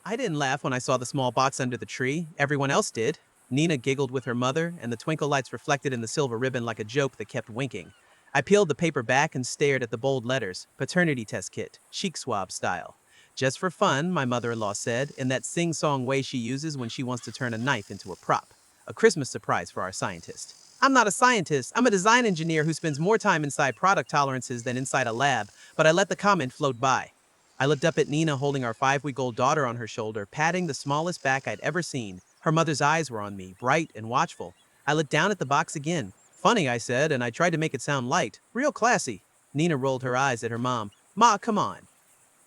I didn't laugh when I saw the small box under the tree. Everyone else did. Nina giggled with her mother, and the twinkle lights reflected in the silver ribbon like a joke that kept winking. I peeled the paper back and stared at the bold letters, paternity test kit, cheek swab style. Just for fun, my mother-in-law said, in that sing-song way she uses when she wants to turn a knife into a prop. A Christmas surprise for our scientist. I'm not a scientist. I'm a design engineer who spends more time inside product tolerances than inside a lab, but I let the comment float by. I looked up at Nina holding our 5-week-old daughter on her shoulder, patting the smallest back I'd ever seen. Her mother's eyes were on me, bright and watchful. I looked down at the box again. Funny, I said, and I tried to make it sound light. Real classy. Nina rolled her eyes at her mom. Ma, come on.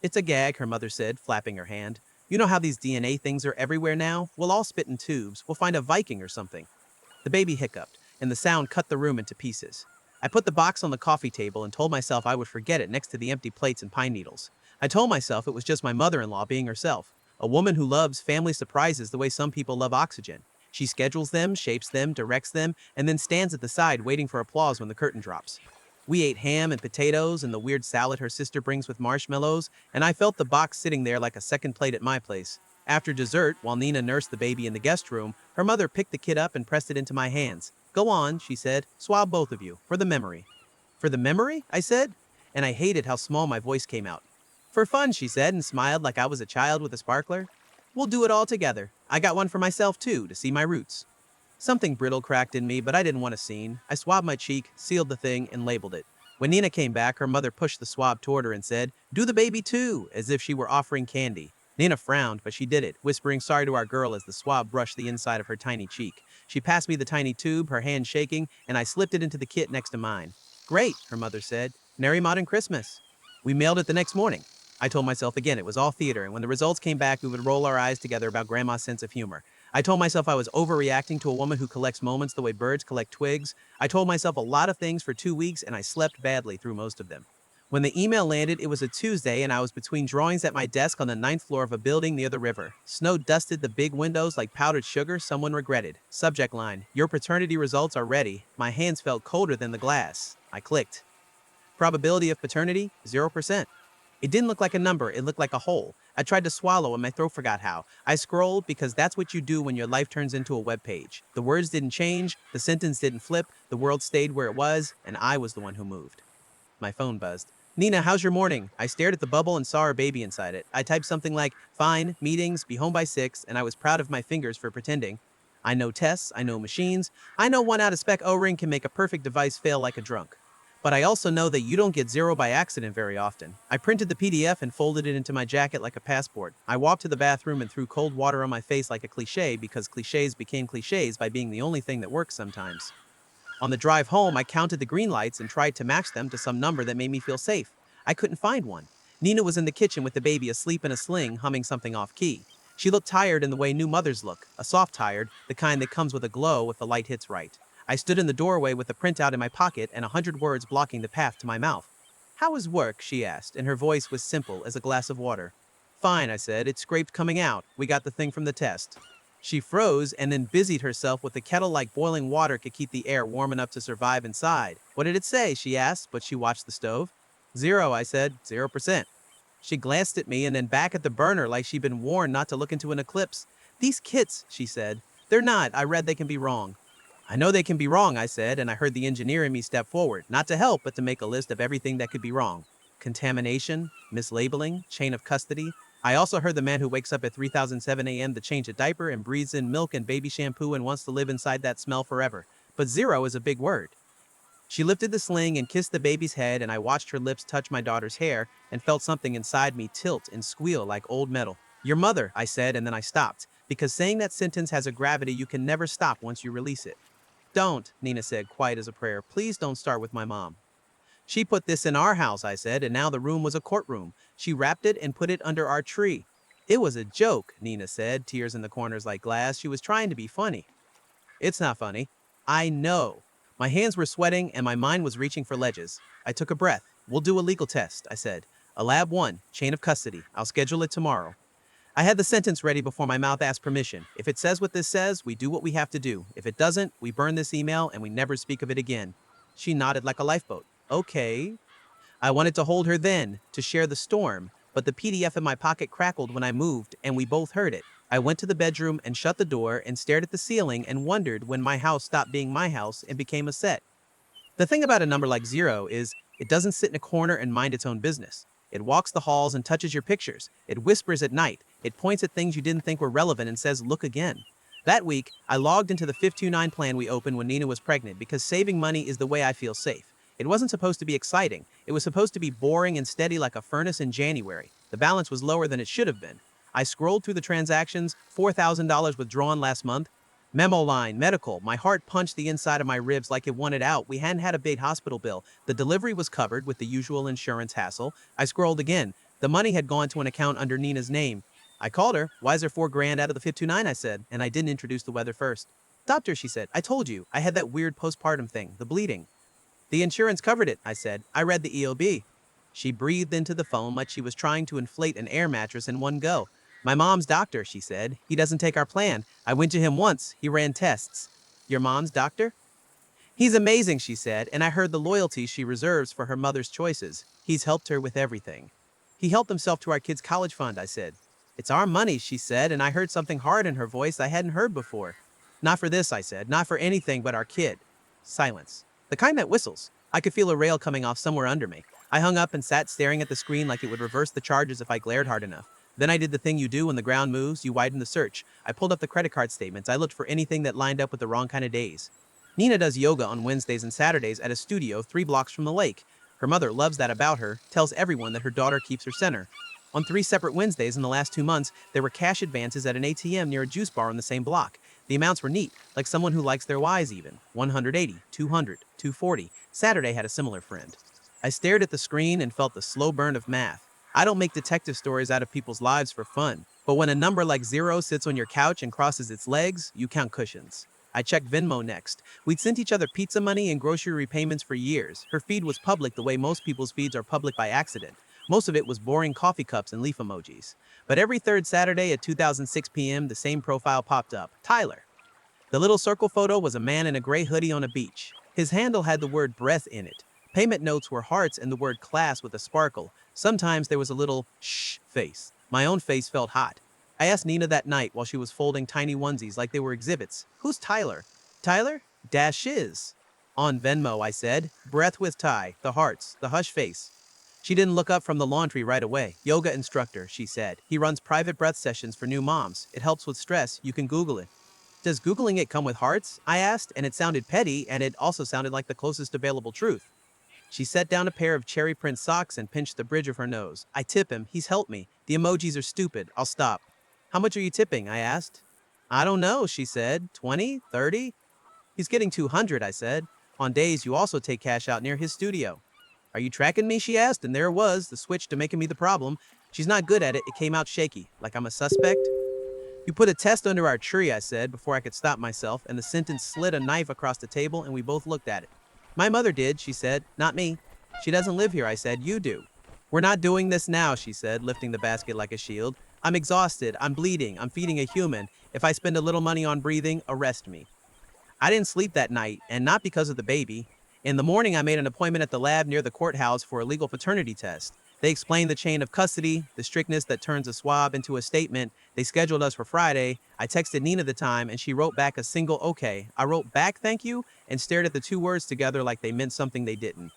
It's a gag, her mother said, flapping her hand. You know how these DNA things are everywhere now? We'll all spit in tubes. We'll find a Viking or something. The baby hiccuped, and the sound cut the room into pieces. I put the box on the coffee table and told myself I would forget it next to the empty plates and pine needles. I told myself it was just my mother-in-law being herself, a woman who loves family surprises the way some people love oxygen. She schedules them, shapes them, directs them, and then stands at the side waiting for applause when the curtain drops. We ate ham and potatoes and the weird salad her sister brings with marshmallows, and I felt the box sitting there like a second plate at my place. After dessert, while Nina nursed the baby in the guest room, her mother picked the kid up and pressed it into my hands. Go on, she said. Swab both of you, for the memory. For the memory? I said, and I hated how small my voice came out. For fun, she said, and smiled like I was a child with a sparkler. We'll do it all together. I got one for myself, too, to see my roots. Something brittle cracked in me, but I didn't want a scene. I swabbed my cheek, sealed the thing, and labeled it. When Nina came back, her mother pushed the swab toward her and said, Do the baby too, as if she were offering candy. Nina frowned, but she did it, whispering sorry to our girl as the swab brushed the inside of her tiny cheek. She passed me the tiny tube, her hand shaking, and I slipped it into the kit next to mine. Great, her mother said. Merry Modern Christmas. We mailed it the next morning. I told myself again it was all theater, and when the results came back, we would roll our eyes together about Grandma's sense of humor. I told myself I was overreacting to a woman who collects moments the way birds collect twigs. I told myself a lot of things for 2 weeks, and I slept badly through most of them. When the email landed, it was a Tuesday, and I was between drawings at my desk on the 9th floor of a building near the river. Snow dusted the big windows like powdered sugar someone regretted. Subject line, Your paternity results are ready. My hands felt colder than the glass. I clicked. Probability of paternity? 0%. It didn't look like a number, it looked like a hole. I tried to swallow and my throat forgot how. I scrolled because that's what you do when your life turns into a web page. The words didn't change, the sentence didn't flip, the world stayed where it was, and I was the one who moved. My phone buzzed. Nina, how's your morning? I stared at the bubble and saw our baby inside it. I typed something like, fine, meetings, be home by 6, and I was proud of my fingers for pretending. I know tests, I know machines, I know one out-of-spec O-ring can make a perfect device fail like a drunk. But I also know that you don't get zero by accident very often. I printed the PDF and folded it into my jacket like a passport. I walked to the bathroom and threw cold water on my face like a cliche because cliches became cliches by being the only thing that works sometimes. On the drive home, I counted the green lights and tried to match them to some number that made me feel safe. I couldn't find one. Nina was in the kitchen with the baby asleep in a sling, humming something off key. She looked tired in the way new mothers look, a soft tired, the kind that comes with a glow if the light hits right. I stood in the doorway with the printout in my pocket and 100 words blocking the path to my mouth. How is work? She asked, and her voice was simple as a glass of water. Fine, I said. It scraped coming out. We got the thing from the test. She froze and then busied herself with the kettle like boiling water could keep the air warm enough to survive inside. What did it say? She asked, but she watched the stove. 0, I said. 0%. She glanced at me and then back at the burner like she'd been warned not to look into an eclipse. These kits, she said. They're not. I read they can be wrong. I know they can be wrong, I said, and I heard the engineer in me step forward, not to help, but to make a list of everything that could be wrong. Contamination, mislabeling, chain of custody. I also heard the man who wakes up at 3007 a.m. to change a diaper and breathes in milk and baby shampoo and wants to live inside that smell forever. But 0 is a big word. She lifted the sling and kissed the baby's head, and I watched her lips touch my daughter's hair and felt something inside me tilt and squeal like old metal. Your mother, I said, and then I stopped, because saying that sentence has a gravity you can never stop once you release it. Don't, Nina said, quiet as a prayer. Please don't start with my mom. She put this in our house, I said, and now the room was a courtroom. She wrapped it and put it under our tree. It was a joke, Nina said, tears in the corners like glass. She was trying to be funny. It's not funny. I know. My hands were sweating and my mind was reaching for ledges. I took a breath. We'll do a legal test, I said. A lab 1, chain of custody. I'll schedule it tomorrow. I had the sentence ready before my mouth asked permission. If it says what this says, we do what we have to do. If it doesn't, we burn this email and we never speak of it again. She nodded like a lifeboat. Okay. I wanted to hold her then, to share the storm, but the PDF in my pocket crackled when I moved, and we both heard it. I went to the bedroom and shut the door and stared at the ceiling and wondered when my house stopped being my house and became a set. The thing about a number like zero is it doesn't sit in a corner and mind its own business. It walks the halls and touches your pictures. It whispers at night. It points at things you didn't think were relevant and says, look again. That week, I logged into the 529 plan we opened when Nina was pregnant because saving money is the way I feel safe. It wasn't supposed to be exciting. It was supposed to be boring and steady like a furnace in January. The balance was lower than it should have been. I scrolled through the transactions, $4,000 withdrawn last month. Memo line, medical. My heart punched the inside of my ribs like it wanted out. We hadn't had a big hospital bill. The delivery was covered with the usual insurance hassle. I scrolled again. The money had gone to an account under Nina's name. I called her. Why is there $4,000 out of the 529? I said, and I didn't introduce the weather first. Doctor, she said, I told you, I had that weird postpartum thing, the bleeding. The insurance covered it, I said. I read the EOB. She breathed into the phone like she was trying to inflate an air mattress in one go. My mom's doctor, she said. He doesn't take our plan. I went to him once. He ran tests. Your mom's doctor? He's amazing, she said, and I heard the loyalty she reserves for her mother's choices. He's helped her with everything. He helped himself to our kids' college fund, I said. It's our money, she said, and I heard something hard in her voice I hadn't heard before. Not for this, I said. Not for anything but our kid. Silence. The kind that whistles. I could feel a rail coming off somewhere under me. I hung up and sat staring at the screen like it would reverse the charges if I glared hard enough. Then I did the thing you do when the ground moves, you widen the search. I pulled up the credit card statements. I looked for anything that lined up with the wrong kind of days. Nina does yoga on Wednesdays and Saturdays at a studio 3 blocks from the lake. Her mother loves that about her, tells everyone that her daughter keeps her center. On 3 separate Wednesdays in the last 2 months, there were cash advances at an ATM near a juice bar on the same block. The amounts were neat, like someone who likes their Ys even. 180, 200, 240. Saturday had a similar friend. I stared at the screen and felt the slow burn of math. I don't make detective stories out of people's lives for fun, but when a number like zero sits on your couch and crosses its legs, you count cushions. I checked Venmo next. We'd sent each other pizza money and grocery repayments for years. Her feed was public the way most people's feeds are public by accident. Most of it was boring coffee cups and leaf emojis. But every third Saturday at 2006 p.m., the same profile popped up. Tyler. The little circle photo was a man in a gray hoodie on a beach. His handle had the word breath in it. Payment notes were hearts and the word class with a sparkle. Sometimes there was a little shh face. My own face felt hot. I asked Nina that night while she was folding tiny onesies like they were exhibits. Who's Tyler? Tyler? Dash is. On Venmo, I said. Breath with Ty, the hearts, the hush face. She didn't look up from the laundry right away. Yoga instructor, she said. He runs private breath sessions for new moms. It helps with stress. You can Google it. Does Googling it come with hearts? I asked, and it sounded petty, and it also sounded like the closest available truth. She set down a pair of cherry print socks and pinched the bridge of her nose. I tip him. He's helped me. The emojis are stupid. I'll stop. How much are you tipping? I asked. I don't know, she said. 20? 30? He's getting 200, I said. On days you also take cash out near his studio. Are you tracking me? She asked, and there it was, the switch to making me the problem. She's not good at it. It came out shaky, like I'm a suspect. You put a test under our tree, I said, before I could stop myself, and the sentence slid a knife across the table, and we both looked at it. My mother did, she said, not me. She doesn't live here, I said, you do. We're not doing this now, she said, lifting the basket like a shield. I'm exhausted, I'm bleeding, I'm feeding a human. If I spend a little money on breathing, arrest me. I didn't sleep that night, and not because of the baby. In the morning, I made an appointment at the lab near the courthouse for a legal paternity test. They explained the chain of custody, the strictness that turns a swab into a statement. They scheduled us for Friday. I texted Nina the time, and she wrote back a single okay. I wrote back thank you and stared at the two words together like they meant something they didn't.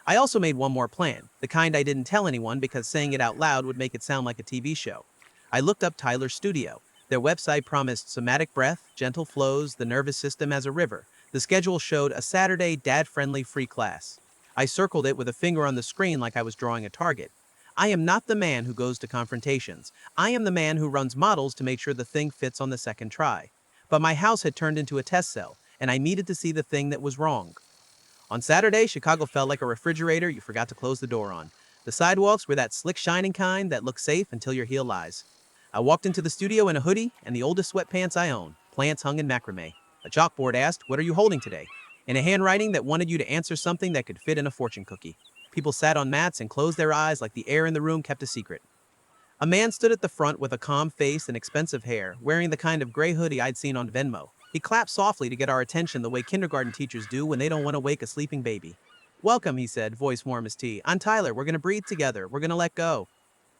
I also made one more plan, the kind I didn't tell anyone because saying it out loud would make it sound like a TV show. I looked up Tyler's studio. Their website promised somatic breath, gentle flows, the nervous system as a river. The schedule showed a Saturday dad-friendly free class. I circled it with a finger on the screen like I was drawing a target. I am not the man who goes to confrontations. I am the man who runs models to make sure the thing fits on the second try. But my house had turned into a test cell, and I needed to see the thing that was wrong. On Saturday, Chicago felt like a refrigerator you forgot to close the door on. The sidewalks were that slick shining kind that look safe until your heel lies. I walked into the studio in a hoodie and the oldest sweatpants I own. Plants hung in macrame. A chalkboard asked, "What are you holding today?" In a handwriting that wanted you to answer something that could fit in a fortune cookie. People sat on mats and closed their eyes like the air in the room kept a secret. A man stood at the front with a calm face and expensive hair, wearing the kind of gray hoodie I'd seen on Venmo. He clapped softly to get our attention the way kindergarten teachers do when they don't want to wake a sleeping baby. Welcome, he said, voice warm as tea. I'm Tyler. We're going to breathe together. We're going to let go.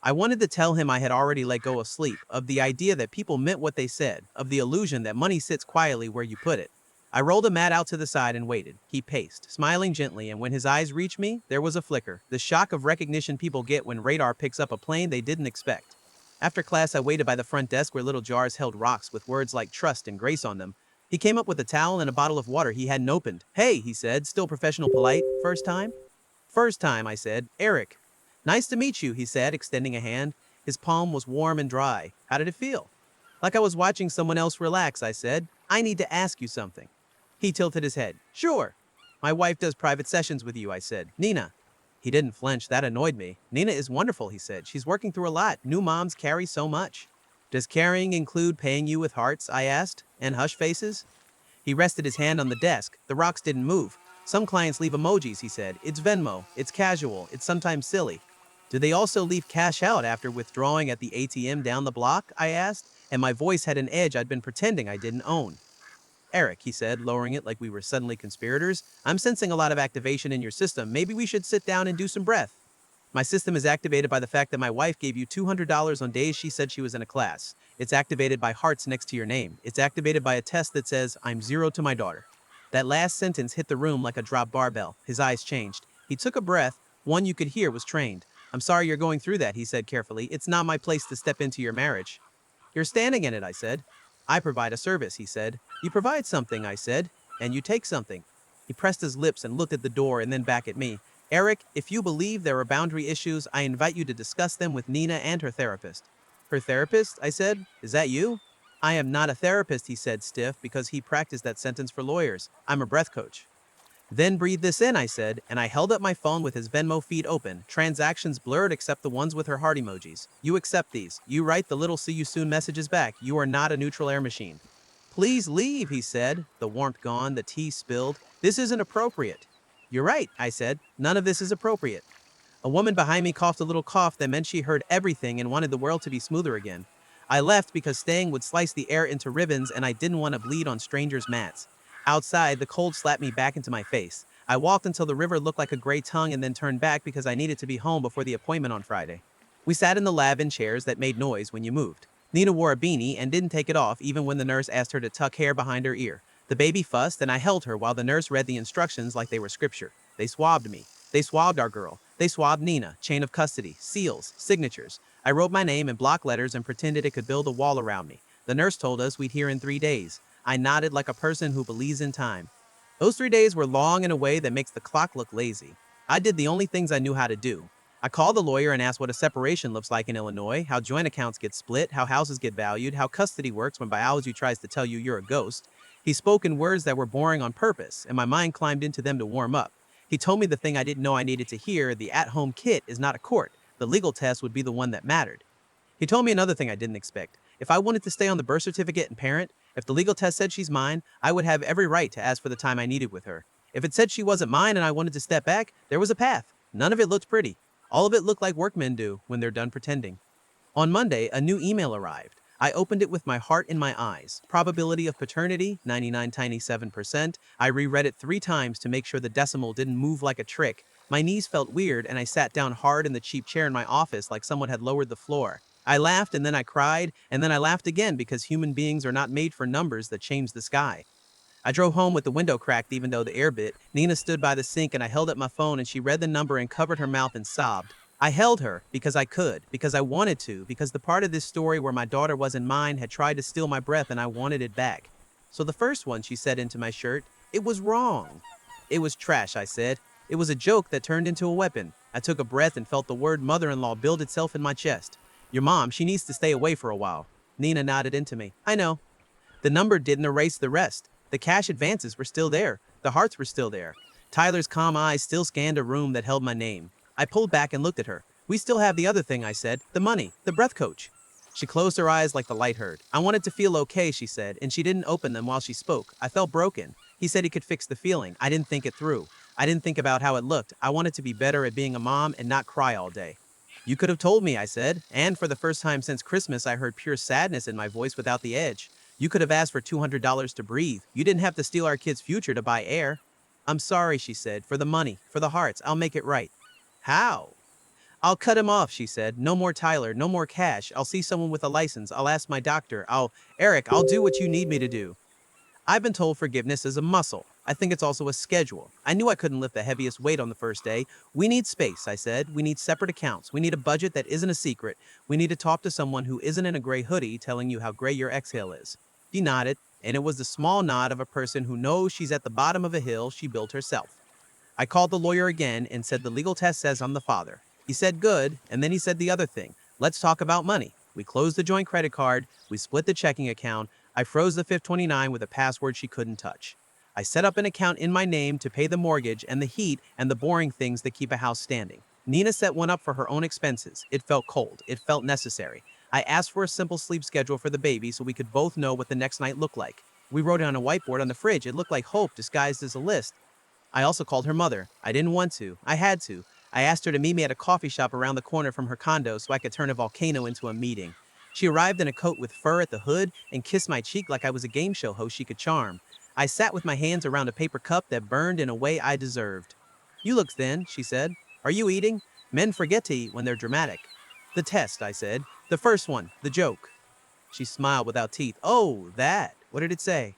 I wanted to tell him I had already let go of sleep, of the idea that people meant what they said, of the illusion that money sits quietly where you put it. I rolled a mat out to the side and waited. He paced, smiling gently, and when his eyes reached me, there was a flicker, the shock of recognition people get when radar picks up a plane they didn't expect. After class, I waited by the front desk where little jars held rocks with words like trust and grace on them. He came up with a towel and a bottle of water he hadn't opened. Hey, he said, still professional polite. First time? First time, I said. Eric. Nice to meet you, he said, extending a hand. His palm was warm and dry. How did it feel? Like I was watching someone else relax, I said. I need to ask you something. He tilted his head. Sure. My wife does private sessions with you, I said. Nina. He didn't flinch. That annoyed me. Nina is wonderful, he said. She's working through a lot. New moms carry so much. Does carrying include paying you with hearts? I asked. And hush faces? He rested his hand on the desk. The rocks didn't move. Some clients leave emojis, he said. It's Venmo. It's casual. It's sometimes silly. Do they also leave cash out after withdrawing at the ATM down the block? I asked, and my voice had an edge I'd been pretending I didn't own. Eric, he said, lowering it like we were suddenly conspirators, I'm sensing a lot of activation in your system. Maybe we should sit down and do some breath. My system is activated by the fact that my wife gave you $200 on days she said she was in a class. It's activated by hearts next to your name. It's activated by a test that says, I'm zero to my daughter. That last sentence hit the room like a dropped barbell. His eyes changed. He took a breath. One you could hear was trained. I'm sorry you're going through that, he said carefully. It's not my place to step into your marriage. You're standing in it, I said. I provide a service, he said. You provide something, I said, and you take something. He pressed his lips and looked at the door and then back at me. Eric, if you believe there are boundary issues, I invite you to discuss them with Nina and her therapist. Her therapist? I said. Is that you? I am not a therapist, he said, stiff, because he practiced that sentence for lawyers. I'm a breath coach. Then breathe this in, I said, and I held up my phone with his Venmo feed open, transactions blurred except the ones with her heart emojis. You accept these. You write the little see you soon messages back. You are not a neutral air machine. Please leave, he said, the warmth gone, the tea spilled. This isn't appropriate. You're right, I said. None of this is appropriate. A woman behind me coughed a little cough that meant she heard everything and wanted the world to be smoother again. I left because staying would slice the air into ribbons and I didn't want to bleed on strangers' mats. Outside, the cold slapped me back into my face. I walked until the river looked like a gray tongue and then turned back because I needed to be home before the appointment on Friday. We sat in the lab in chairs that made noise when you moved. Nina wore a beanie and didn't take it off even when the nurse asked her to tuck hair behind her ear. The baby fussed and I held her while the nurse read the instructions like they were scripture. They swabbed me. They swabbed our girl. They swabbed Nina, chain of custody, seals, signatures. I wrote my name in block letters and pretended it could build a wall around me. The nurse told us we'd hear in 3 days. I nodded like a person who believes in time. Those 3 days were long in a way that makes the clock look lazy. I did the only things I knew how to do. I called the lawyer and asked what a separation looks like in Illinois, how joint accounts get split, how houses get valued, how custody works when biology tries to tell you you're a ghost. He spoke in words that were boring on purpose, and my mind climbed into them to warm up. He told me the thing I didn't know I needed to hear: the at-home kit is not a court. The legal test would be the one that mattered. He told me another thing I didn't expect. If I wanted to stay on the birth certificate and parent, if the legal test said she's mine, I would have every right to ask for the time I needed with her. If it said she wasn't mine and I wanted to step back, there was a path. None of it looked pretty. All of it looked like workmen do when they're done pretending. On Monday, a new email arrived. I opened it with my heart in my eyes. Probability of paternity, 99.97%. I reread it 3 times to make sure the decimal didn't move like a trick. My knees felt weird and I sat down hard in the cheap chair in my office like someone had lowered the floor. I laughed and then I cried and then I laughed again because human beings are not made for numbers that change the sky. I drove home with the window cracked even though the air bit. Nina stood by the sink and I held up my phone and she read the number and covered her mouth and sobbed. I held her because I could, because I wanted to, because the part of this story where my daughter wasn't mine had tried to steal my breath and I wanted it back. So the first one, she said into my shirt, it was wrong. It was trash, I said. It was a joke that turned into a weapon. I took a breath and felt the word mother-in-law build itself in my chest. Your mom, she needs to stay away for a while. Nina nodded into me. I know. The number didn't erase the rest. The cash advances were still there. The hearts were still there. Tyler's calm eyes still scanned a room that held my name. I pulled back and looked at her. We still have the other thing, I said. The money. The breath coach. She closed her eyes like the light hurt. I wanted to feel okay, she said, and she didn't open them while she spoke. I felt broken. He said he could fix the feeling. I didn't think it through. I didn't think about how it looked. I wanted to be better at being a mom and not cry all day. You could have told me, I said, and for the first time since Christmas, I heard pure sadness in my voice without the edge. You could have asked for $200 to breathe. You didn't have to steal our kid's future to buy air. I'm sorry, she said, for the money, for the hearts. I'll make it right. How? I'll cut him off, she said. No more Tyler, no more cash. I'll see someone with a license. I'll ask my doctor. Eric, I'll do what you need me to do. I've been told forgiveness is a muscle. I think it's also a schedule. I knew I couldn't lift the heaviest weight on the first day. We need space, I said. We need separate accounts. We need a budget that isn't a secret. We need to talk to someone who isn't in a gray hoodie telling you how gray your exhale is. She nodded, and it was the small nod of a person who knows she's at the bottom of a hill she built herself. I called the lawyer again and said the legal test says I'm the father. He said good, and then he said the other thing. Let's talk about money. We closed the joint credit card, we split the checking account, I froze the 529 with a password she couldn't touch. I set up an account in my name to pay the mortgage and the heat and the boring things that keep a house standing. Nina set one up for her own expenses. It felt cold. It felt necessary. I asked for a simple sleep schedule for the baby so we could both know what the next night looked like. We wrote it on a whiteboard on the fridge. It looked like hope disguised as a list. I also called her mother. I didn't want to. I had to. I asked her to meet me at a coffee shop around the corner from her condo so I could turn a volcano into a meeting. She arrived in a coat with fur at the hood and kissed my cheek like I was a game show host she could charm. I sat with my hands around a paper cup that burned in a way I deserved. You look thin, she said. Are you eating? Men forget to eat when they're dramatic. The test, I said. The first one, the joke. She smiled without teeth. Oh, that. What did it say?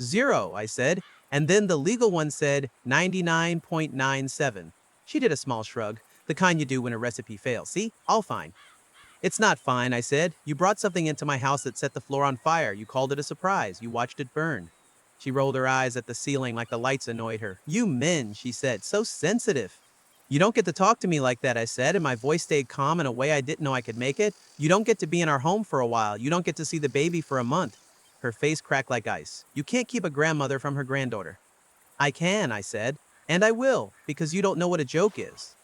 Zero, I said, and then the legal one said 99.97. She did a small shrug, the kind you do when a recipe fails. See, all fine. It's not fine, I said. You brought something into my house that set the floor on fire. You called it a surprise. You watched it burn. She rolled her eyes at the ceiling like the lights annoyed her. You men, she said, so sensitive. You don't get to talk to me like that, I said, and my voice stayed calm in a way I didn't know I could make it. You don't get to be in our home for a while. You don't get to see the baby for a month. Her face cracked like ice. You can't keep a grandmother from her granddaughter. I can, I said, and I will, because you don't know what a joke is.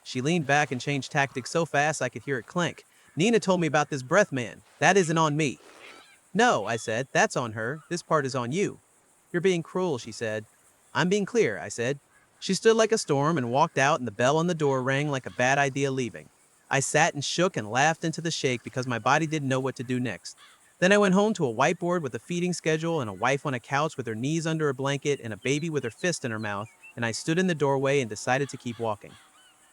She leaned back and changed tactics so fast I could hear it clink. Nina told me about this breath man. That isn't on me. No, I said, that's on her. This part is on you. You're being cruel, she said. I'm being clear, I said. She stood like a storm and walked out, and the bell on the door rang like a bad idea leaving. I sat and shook and laughed into the shake because my body didn't know what to do next. Then I went home to a whiteboard with a feeding schedule and a wife on a couch with her knees under a blanket and a baby with her fist in her mouth, and I stood in the doorway and decided to keep walking.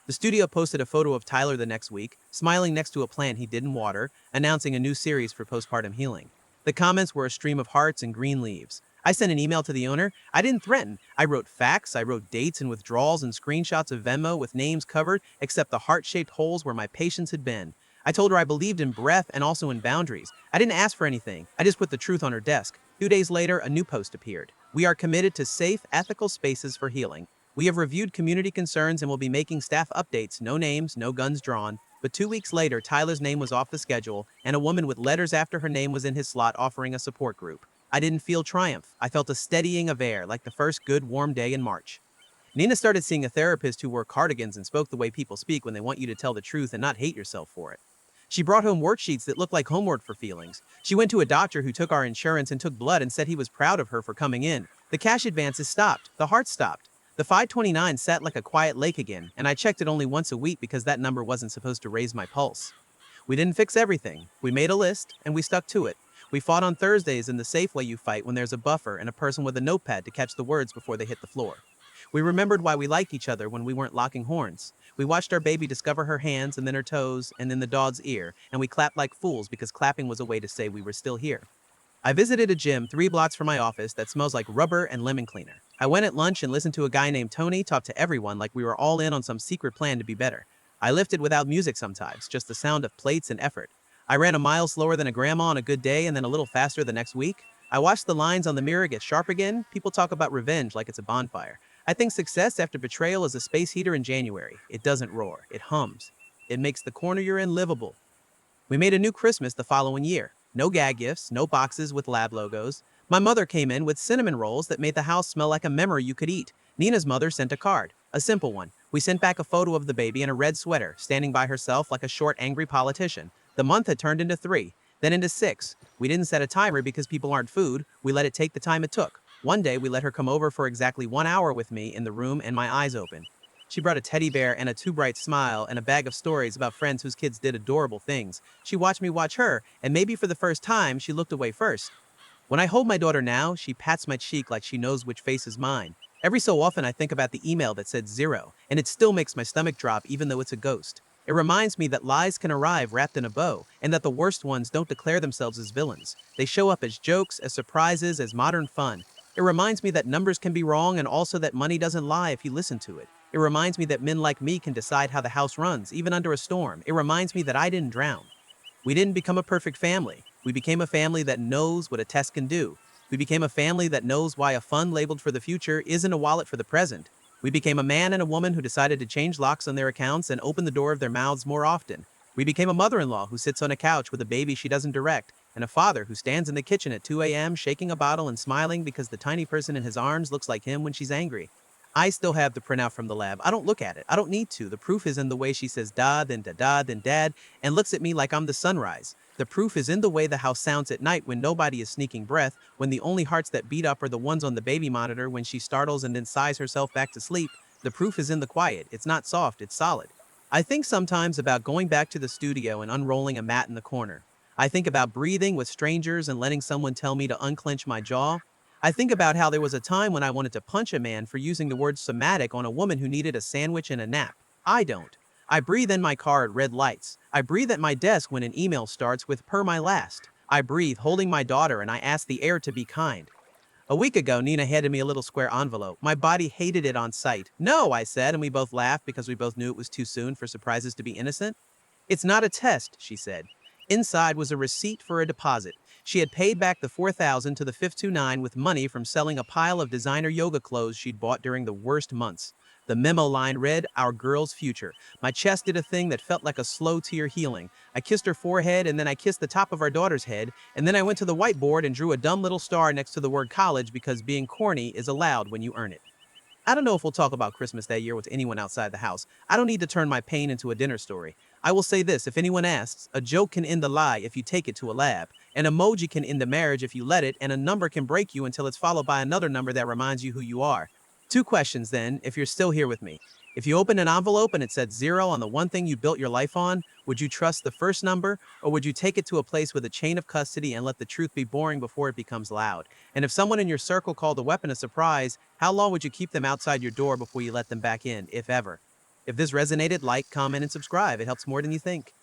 The studio posted a photo of Tyler the next week, smiling next to a plant he didn't water, announcing a new series for postpartum healing. The comments were a stream of hearts and green leaves. I sent an email to the owner. I didn't threaten. I wrote facts, I wrote dates and withdrawals and screenshots of Venmo with names covered, except the heart-shaped holes where my patience had been. I told her I believed in breath and also in boundaries. I didn't ask for anything. I just put the truth on her desk. 2 days later, a new post appeared. We are committed to safe, ethical spaces for healing. We have reviewed community concerns and will be making staff updates, no names, no guns drawn. But 2 weeks later, Tyler's name was off the schedule, and a woman with letters after her name was in his slot offering a support group. I didn't feel triumph. I felt a steadying of air, like the first good warm day in March. Nina started seeing a therapist who wore cardigans and spoke the way people speak when they want you to tell the truth and not hate yourself for it. She brought home worksheets that looked like homework for feelings. She went to a doctor who took our insurance and took blood and said he was proud of her for coming in. The cash advances stopped. The heart stopped. The 529 sat like a quiet lake again, and I checked it only once a week because that number wasn't supposed to raise my pulse. We didn't fix everything. We made a list, and we stuck to it. We fought on Thursdays in the safe way you fight when there's a buffer and a person with a notepad to catch the words before they hit the floor. We remembered why we liked each other when we weren't locking horns. We watched our baby discover her hands and then her toes and then the dog's ear, and we clapped like fools because clapping was a way to say we were still here. I visited a gym 3 blocks from my office that smells like rubber and lemon cleaner. I went at lunch and listened to a guy named Tony talk to everyone like we were all in on some secret plan to be better. I lifted without music sometimes, just the sound of plates and effort. I ran a mile slower than a grandma on a good day and then a little faster the next week. I watched the lines on the mirror get sharp again. People talk about revenge like it's a bonfire. I think success after betrayal is a space heater in January. It doesn't roar, it hums. It makes the corner you're in livable. We made a new Christmas the following year. No gag gifts, no boxes with lab logos. My mother came in with cinnamon rolls that made the house smell like a memory you could eat. Nina's mother sent a card, a simple one. We sent back a photo of the baby in a red sweater, standing by herself like a short, angry politician. The month had turned into 3, then into 6. We didn't set a timer because people aren't food. We let it take the time it took. One day, we let her come over for exactly 1 hour with me in the room and my eyes open. She brought a teddy bear and a too bright smile and a bag of stories about friends whose kids did adorable things. She watched me watch her, and maybe for the first time, she looked away first. When I hold my daughter now, she pats my cheek like she knows which face is mine. Every so often, I think about the email that said zero, and it still makes my stomach drop even though it's a ghost. It reminds me that lies can arrive wrapped in a bow, and that the worst ones don't declare themselves as villains. They show up as jokes, as surprises, as modern fun. It reminds me that numbers can be wrong and also that money doesn't lie if you listen to it. It reminds me that men like me can decide how the house runs, even under a storm. It reminds me that I didn't drown. We didn't become a perfect family. We became a family that knows what a test can do. We became a family that knows why a fund labeled for the future isn't a wallet for the present. We became a man and a woman who decided to change locks on their accounts and open the door of their mouths more often. We became a mother-in-law who sits on a couch with a baby she doesn't direct, and a father who stands in the kitchen at 2 a.m. shaking a bottle and smiling because the tiny person in his arms looks like him when she's angry. I still have the printout from the lab. I don't look at it. I don't need to. The proof is in the way she says da, then da da, then dad, and looks at me like I'm the sunrise. The proof is in the way the house sounds at night when nobody is sneaking breath, when the only hearts that beat up are the ones on the baby monitor when she startles and then sighs herself back to sleep. The proof is in the quiet. It's not soft, it's solid. I think sometimes about going back to the studio and unrolling a mat in the corner. I think about breathing with strangers and letting someone tell me to unclench my jaw. I think about how there was a time when I wanted to punch a man for using the word somatic on a woman who needed a sandwich and a nap. I don't. I breathe in my car at red lights. I breathe at my desk when an email starts with per my last. I breathe holding my daughter and I ask the air to be kind. A week ago, Nina handed me a little square envelope. My body hated it on sight. No, I said, and we both laughed because we both knew it was too soon for surprises to be innocent. It's not a test, she said. Inside was a receipt for a deposit. She had paid back the 4,000 to the 529 with money from selling a pile of designer yoga clothes she'd bought during the worst months. The memo line read, "Our girl's future." My chest did a thing that felt like a slow tear healing. I kissed her forehead, and then I kissed the top of our daughter's head, and then I went to the whiteboard and drew a dumb little star next to the word college because being corny is allowed when you earn it. I don't know if we'll talk about Christmas that year with anyone outside the house. I don't need to turn my pain into a dinner story. I will say this, if anyone asks, a joke can end a lie if you take it to a lab. An emoji can end a marriage if you let it, and a number can break you until it's followed by another number that reminds you who you are. Two questions then, if you're still here with me. If you opened an envelope and it said zero on the one thing you built your life on, would you trust the first number, or would you take it to a place with a chain of custody and let the truth be boring before it becomes loud? And if someone in your circle called a weapon a surprise, how long would you keep them outside your door before you let them back in, if ever? If this resonated, like, comment, and subscribe. It helps more than you think.